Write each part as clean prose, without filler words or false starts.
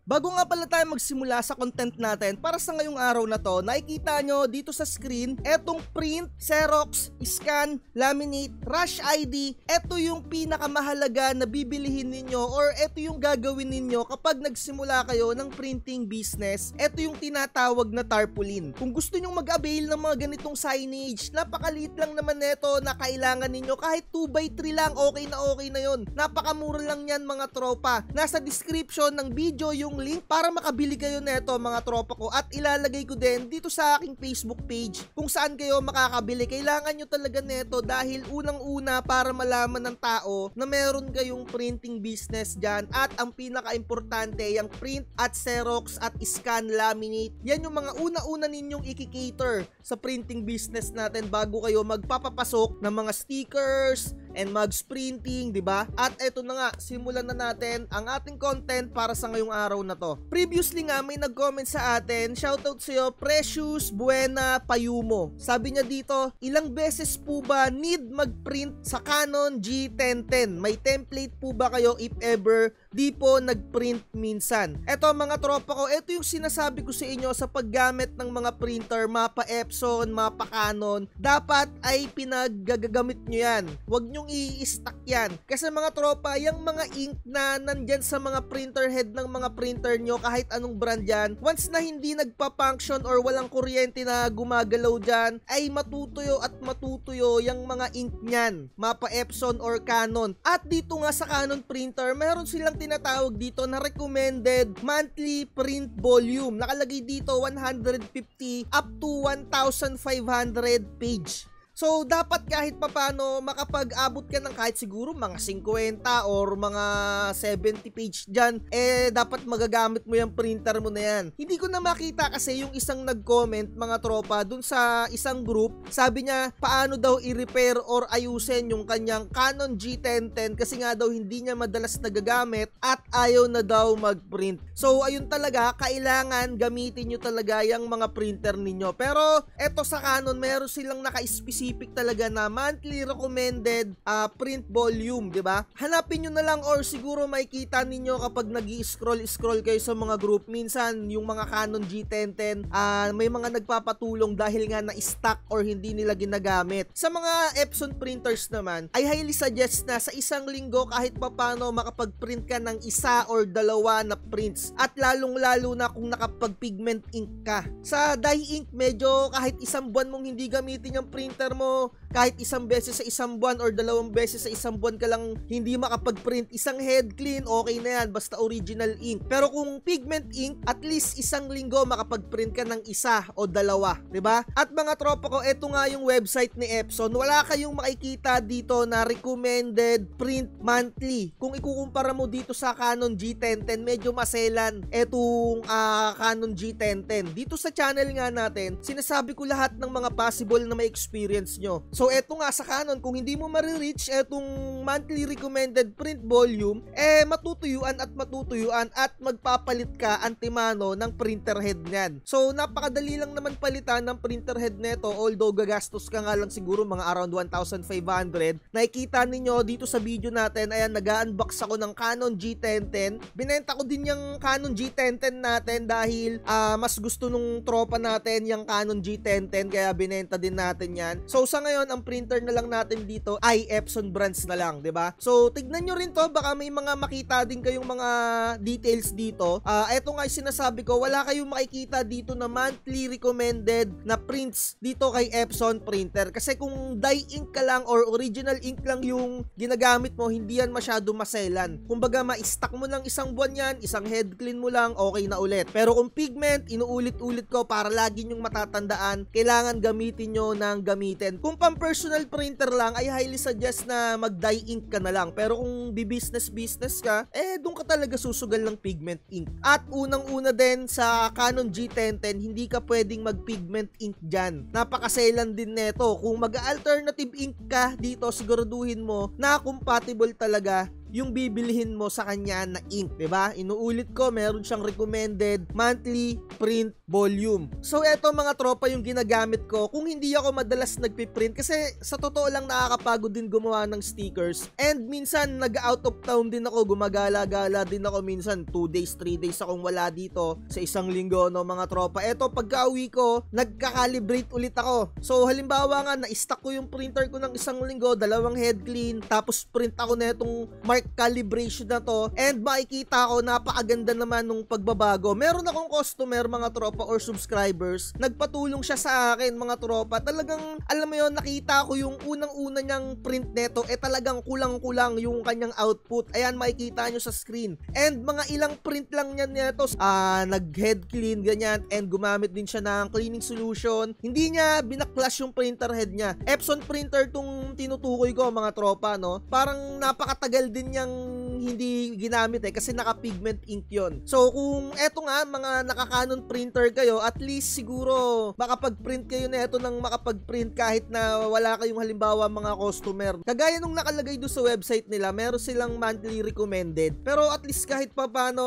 Bago nga pala tayo magsimula sa content natin, para sa ngayong araw na to, nakikita nyo dito sa screen, etong print, Xerox, scan, laminate, rush ID, eto yung pinakamahalaga na bibilihin ninyo or eto yung gagawin ninyo kapag nagsimula kayo ng printing business. Eto yung tinatawag na tarpaulin. Kung gusto nyong mag-avail ng mga ganitong signage, napakaliit lang naman neto na kailangan ninyo. Kahit 2x3 lang, okay na yun. Napakamura lang yan mga tropa. Nasa description ng video yung link para makabili kayo neto mga tropa ko, at ilalagay ko din dito sa aking Facebook page kung saan kayo makakabili. Kailangan nyo talaga neto dahil unang-una para malaman ng tao na meron kayong printing business dyan, at ang pinaka-importante yung print at Xerox at scan, laminate. Yan yung mga una-una ninyong i-cater sa printing business natin bago kayo magpapapasok ng mga stickers and mugs printing, di ba? At eto na nga, simulan na natin ang ating content para sa ngayong araw na to. Previously nga may nag-comment sa atin, shoutout sa'yo Precious Buena Payumo. Sabi niya dito, ilang beses po ba need mag-print sa Canon G1010? May template po ba kayo if ever di po nag-print minsan? Eto mga tropa ko, eto yung sinasabi ko sa inyo sa paggamit ng mga printer, mapa Epson, mapa Canon, dapat ay pinaggagamit nyo yan. Huwag nyong i-stack yan. Kasi mga tropa, yung mga ink na nandyan sa mga printer head ng mga printer nyo, kahit anong brand yan, once na hindi nagpa-function or walang kuryente na gumagalaw dyan, ay matutuyo at matutuyo yung mga ink nyan, mapa Epson or Canon. At dito nga sa Canon printer, meron silang tinatawag dito na recommended monthly print volume. Nakalagay dito 150 up to 1,500 page. So, dapat kahit papano makapag-abot ka ng kahit siguro mga 50 or mga 70 page dyan, dapat magagamit mo yung printer mo na yan. Hindi ko na makita kasi yung isang nag-comment mga tropa dun sa isang group, sabi niya paano daw i-repair or ayusin yung kanyang Canon G1010 kasi nga daw hindi niya madalas nagagamit at ayaw na daw mag-print. So, ayun talaga, kailangan gamitin nyo talaga yung mga printer ninyo. Pero, eto sa Canon, meron silang naka-specific talaga na monthly recommended print volume, di ba? Hanapin nyo na lang or siguro makikita ninyo kapag nag-scroll kayo sa mga group. Minsan, yung mga Canon G1010, may mga nagpapatulong dahil nga na-stock or hindi nila ginagamit. Sa mga Epson printers naman, I highly suggest na sa isang linggo kahit papano makapag-print ka ng isa or dalawa na prints. At lalong-lalo na kung nakapag-pigment ink ka. Sa dye ink, medyo kahit isang buwan mong hindi gamitin yung printer mo, kahit isang beses sa isang buwan or dalawang beses sa isang buwan ka lang hindi makapag-print isang head clean, okay na yan, basta original ink. Pero kung pigment ink, at least isang linggo makapag-print ka ng isa o dalawa, diba? At mga tropa ko, eto nga yung website ni Epson. Wala kayong makikita dito na recommended print monthly. Kung ikukumpara mo dito sa Canon G1010, medyo maselan etong Canon G1010. Dito sa channel nga natin, sinasabi ko lahat ng mga possible na may experience nyo. So eto nga sa Canon, kung hindi mo marireach etong monthly recommended print volume, matutuyuan at magpapalit ka antimano ng printer head niyan. So napakadali lang naman palitan ng printer head neto, although gagastos ka nga lang siguro mga around 1,500. Nakikita ninyo dito sa video natin, ayan, nag-unbox ako ng Canon G1010. Binenta ko din yung Canon G1010 natin dahil mas gusto nung tropa natin yung Canon G1010, kaya binenta din natin yan. So sa ngayon, ang printer na lang natin dito ay Epson brands na lang, 'di ba? So tignan nyo rin to, baka may mga makita din kayong mga details dito. Eto nga yung sinasabi ko, wala kayong makikita dito na monthly recommended na prints dito kay Epson printer. Kasi kung dye ink ka lang or original ink lang yung ginagamit mo, hindi yan masyado maselan. Kumbaga ma-stack mo lang isang buwan yan, isang head clean mo lang, okay na ulit. Pero kung pigment, inuulit-ulit ko para lagi nyong matatandaan, kailangan gamitin nyo ng gamitin. Kung pang-personal printer lang, ay highly suggest na mag-dye ink ka na lang. Pero kung bi-business ka, doon ka talaga susugal ng pigment ink. At unang-una din sa Canon G1010, hindi ka pwedeng mag-pigment ink dyan. Napakaselan din neto. Kung mag-alternative ink ka dito, siguraduhin mo na compatible talaga yung bibilihin mo sa kanya na ink, 'di ba? Inuulit ko, meron siyang recommended monthly print volume. So eto mga tropa yung ginagamit ko kung hindi ako madalas nagpiprint kasi sa totoo lang nakakapagod din gumawa ng stickers. And minsan nag-out of town din ako, gumagala-gala din ako minsan 2 days, 3 days akong wala dito sa isang linggo, no mga tropa. Eto pagka-uwi ko, nagka-calibrate ulit ako. So halimbawa nga na-stack ko yung printer ko ng isang linggo, 2 head clean, tapos print ako na itong mark calibration na to, and makikita ko napakaganda naman nung pagbabago. Meron akong customer mga tropa or subscribers, nagpatulong siya sa akin mga tropa. Talagang alam mo yon, nakita ko yung unang-una niyang print neto, talagang kulang-kulang yung kanyang output. Ayan, makikita nyo sa screen. And mga ilang print lang niyan neto, nag-head clean ganyan, and gumamit din siya ng cleaning solution. Hindi niya binaklas yung printer head niya. Epson printer tong tinutukoy ko mga tropa, no? Parang napakatagal din niyang hindi ginamit kasi naka-pigment ink yon. So kung eto nga mga naka-Canon printer kayo, at least siguro makapag-print kayo na ito ng makapag-print kahit na wala kayong halimbawa mga customer. Kagaya nung nakalagay doon sa website nila, meron silang monthly recommended. Pero at least kahit pa paano,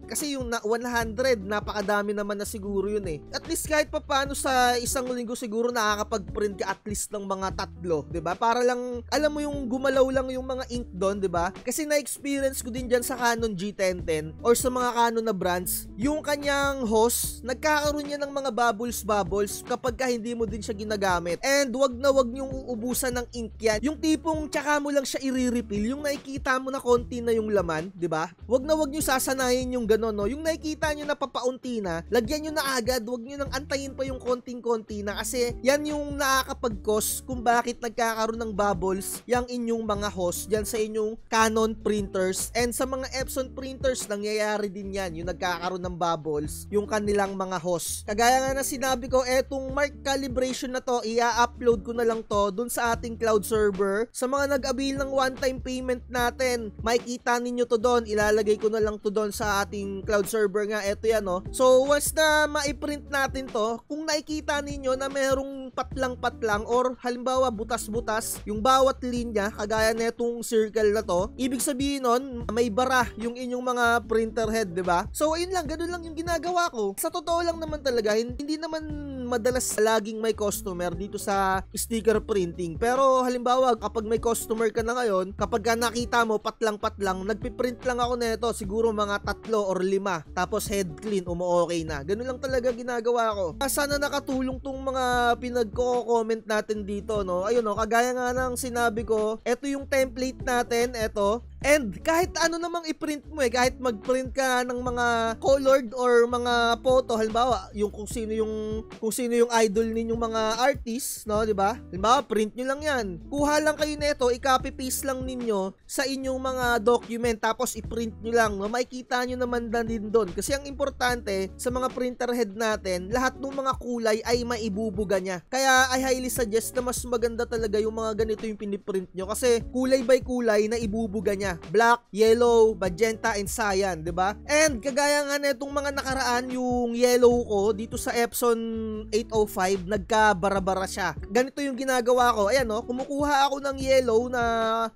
kasi yung 100, napakadami naman na siguro yun At least kahit pa paano sa isang linggo siguro nakakapag-print ka at least ng mga 3, 'di ba? Para lang alam mo yung gumalaw lang yung mga ink doon, 'di ba? Kasi na-experience ko din diyan sa Canon G1010 or sa mga Canon na brands, yung kanyang hose, nagkakaroon niya ng mga bubbles kapag hindi mo din siya ginagamit. And wag na wag niyong uubusan ng ink yan. Yung tipong tsaka mo lang siya i-refill, yung nakikita mo na konti na yung laman, 'di ba? Wag na wag niyo sasanayin yung gano'n, no? Yung nakikita niyo na papaunti na, lagyan niyo na agad, wag niyo nang antayin pa yung konting-konti na, kasi yan yung nakakapag-cause kung bakit nagkakaroon ng bubbles yung inyong mga hose diyan sa inyong Canon printers. And sa mga Epson printers nangyayari din yan, yung nagkakaroon ng bubbles yung kanilang mga hose. Kagaya nga na sinabi ko, etong mark calibration na to, i-upload ko na lang to dun sa ating cloud server. Sa mga nag-avail ng one-time payment natin, makikita ninyo to doon, ilalagay ko na lang to doon sa ating cloud server nga. Eto yan, no? So once na ma-print natin to, kung nakikita ninyo na merong patlang-patlang or halimbawa butas-butas yung bawat linya, kagaya netong circle na to, ibig sabihin nun, may bara yung inyong mga printer head, 'di ba? So ayun lang, ganun lang yung ginagawa ko. Sa totoo lang naman talaga, hindi naman madalas laging may customer dito sa sticker printing. Pero halimbawa, kapag may customer ka na ngayon, kapag ka nakita mo patlang-patlang, nagpiprint lang ako nito, siguro mga 3 or 5, tapos head clean, okay na. Ganun lang talaga ginagawa ko. Sana nakatulong tong mga pinagko-comment natin dito, no? Ayun, no, kagaya nga ng sinabi ko, eto yung template natin, eto. And kahit ano namang i-print mo kahit mag-print ka ng mga colored or mga photo, halimbawa, yung kung sino yung idol ninyong mga artists, no, 'di ba? Halimbawa, print niyo lang 'yan. Kuha lang kayo nito, i-copy paste lang ninyo sa inyong mga document, tapos i-print niyo lang, no? Makikita niyo naman din doon. Kasi ang importante sa mga printer head natin, lahat ng mga kulay ay maibubuga niya. Kaya I highly suggest na mas maganda talaga yung mga ganito yung piniprint nyo, kasi kulay by kulay na ibubuga niya. Black, yellow, magenta, and cyan, 'di ba? And kagaya nga netong mga nakaraan, yung yellow ko dito sa Epson 805, nagka-bara-bara siya. Ganito yung ginagawa ko. Ayan, no, kumukuha ako ng yellow na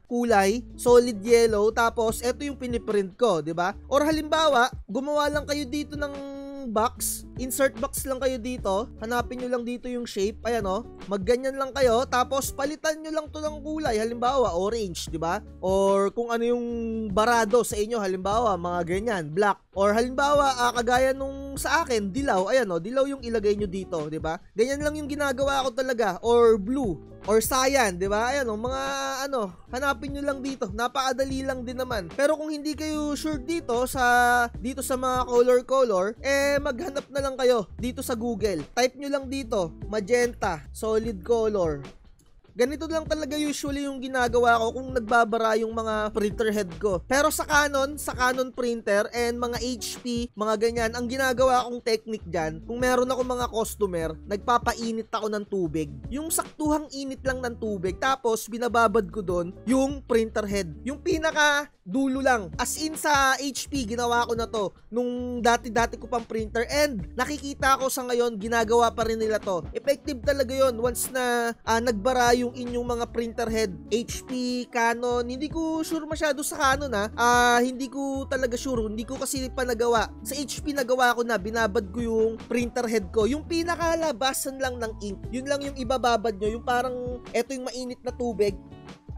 kulay, solid yellow, tapos ito yung piniprint ko, 'di ba? Or halimbawa, gumawa lang kayo dito ng box, insert box lang kayo dito, hanapin nyo lang dito yung shape, ayan, no, magganyan lang kayo, tapos palitan nyo lang to ng kulay, halimbawa orange, di ba? Or kung ano yung barado sa inyo, halimbawa mga ganyan, black, or halimbawa kagaya nung sa akin, dilaw, ayan, no, dilaw yung ilagay nyo dito, di ba? Ganyan lang yung ginagawa ko talaga. Or blue, or cyan, di ba? Ayan, mga hanapin nyo lang dito. Napakadali lang din naman. Pero kung hindi kayo sure dito sa mga color, maghanap na lang kayo dito sa Google. Type nyo lang dito, magenta, solid color. Ganito lang talaga usually yung ginagawa ko kung nagbabara yung mga printer head ko. Pero sa Canon printer and mga HP, mga ganyan, ang ginagawa kong technique dyan, kung meron ako mga customer, nagpapainit ako ng tubig. Yung saktuhang init lang ng tubig, tapos binababad ko doon yung printer head. Yung pinaka dulo lang. As in sa HP, ginawa ko na to nung dati-dati ko pang printer and nakikita ko sa ngayon, ginagawa pa rin nila to. Effective talaga yon once na nagbara yung inyong mga printer head. HP, Canon, hindi ko sure masyado sa Canon hindi ko talaga sure. Hindi ko kasi pa nagawa. Sa HP nagawa ko na, binabad ko yung printer head ko. Yung pinakalabasan lang ng ink, yun lang yung ibababad nyo. Yung parang, eto yung mainit na tubig,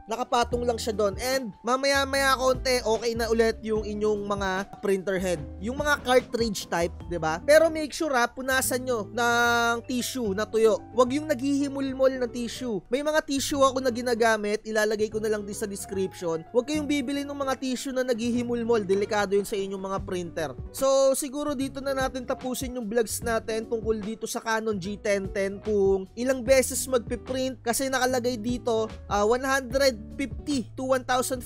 nakapatong lang siya doon. And mamaya-maya konti, okay na ulit yung inyong mga printer head. Yung mga cartridge type, 'di ba? Pero make sure punasan nyo ng tissue na tuyo. Huwag yung naghihimulmol na tissue. May mga tissue ako na ginagamit, ilalagay ko na lang din sa description. Huwag kayong bibili ng mga tissue na naghihimulmol. Delikado yun sa inyong mga printer. So, siguro dito na natin tapusin yung vlogs natin tungkol dito sa Canon G1010 kung ilang beses magpiprint kasi nakalagay dito 150 to 1,500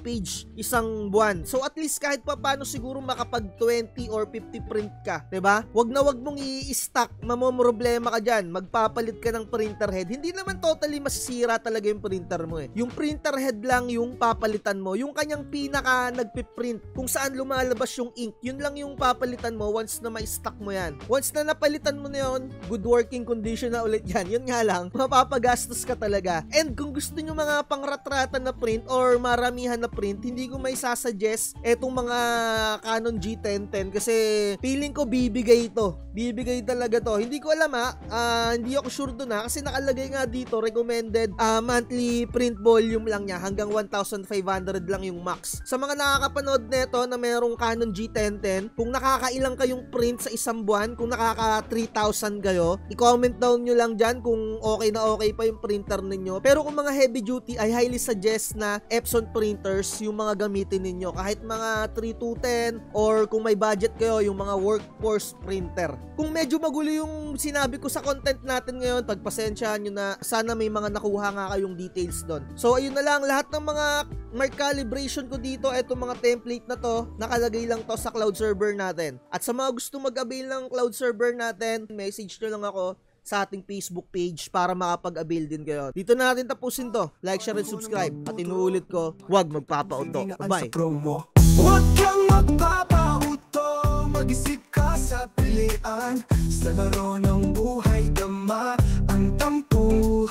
page isang buwan. So at least kahit pa paano siguro makapag 20 or 50 print ka, 'di ba? Wag mong i-stack, mamomroblema ka diyan. Magpapalit ka ng printer head. Hindi naman totally masisira talaga yung printer mo eh. Yung printer head lang yung papalitan mo. Yung kanyang pinaka nagpiprint, kung saan lumalabas yung ink, yun lang yung papalitan mo once na ma-stack mo yan. Once na napalitan mo na yun, good working condition na ulit yan. Yun nga lang, mapapagastos ka talaga. And kung gusto nyo mga pangratratan na print or maramihan na print, hindi ko may sasuggest etong mga Canon G1010 kasi feeling ko bibigay ito. Bibigay talaga to. Hindi ko alam hindi ako sure doon kasi nakalagay nga dito recommended monthly print volume lang niya hanggang 1,500 lang yung max. Sa mga nakakapanood nito na merong Canon G1010, kung nakakailang kayong print sa isang buwan, kung nakaka 3,000 kayo, i-comment down nyo lang dyan kung okay na okay pa yung printer ninyo. Pero kung mga heavy duty, I highly suggest na Epson printers yung mga gamitin ninyo. Kahit mga 3210 or kung may budget kayo, yung mga workforce printer. Kung medyo magulo yung sinabi ko sa content natin ngayon, pagpasensyahan nyo na, sana may mga nakuha nga kayong details doon. So ayun na lang, lahat ng mga mark calibration ko dito, etong mga template na to, nakalagay lang to sa cloud server natin. At sa mga gusto mag-avail ng cloud server natin, message nyo lang ako sa ating Facebook page para makapag-avail din kayo. Dito na natin tapusin to. Like, share, and subscribe. At inuulit ko, huwag magpapauto. Bye! Huwag kang magpapauto, mag-isip ka sa pilian. Sa laro ng buhay, dama ang tampulan.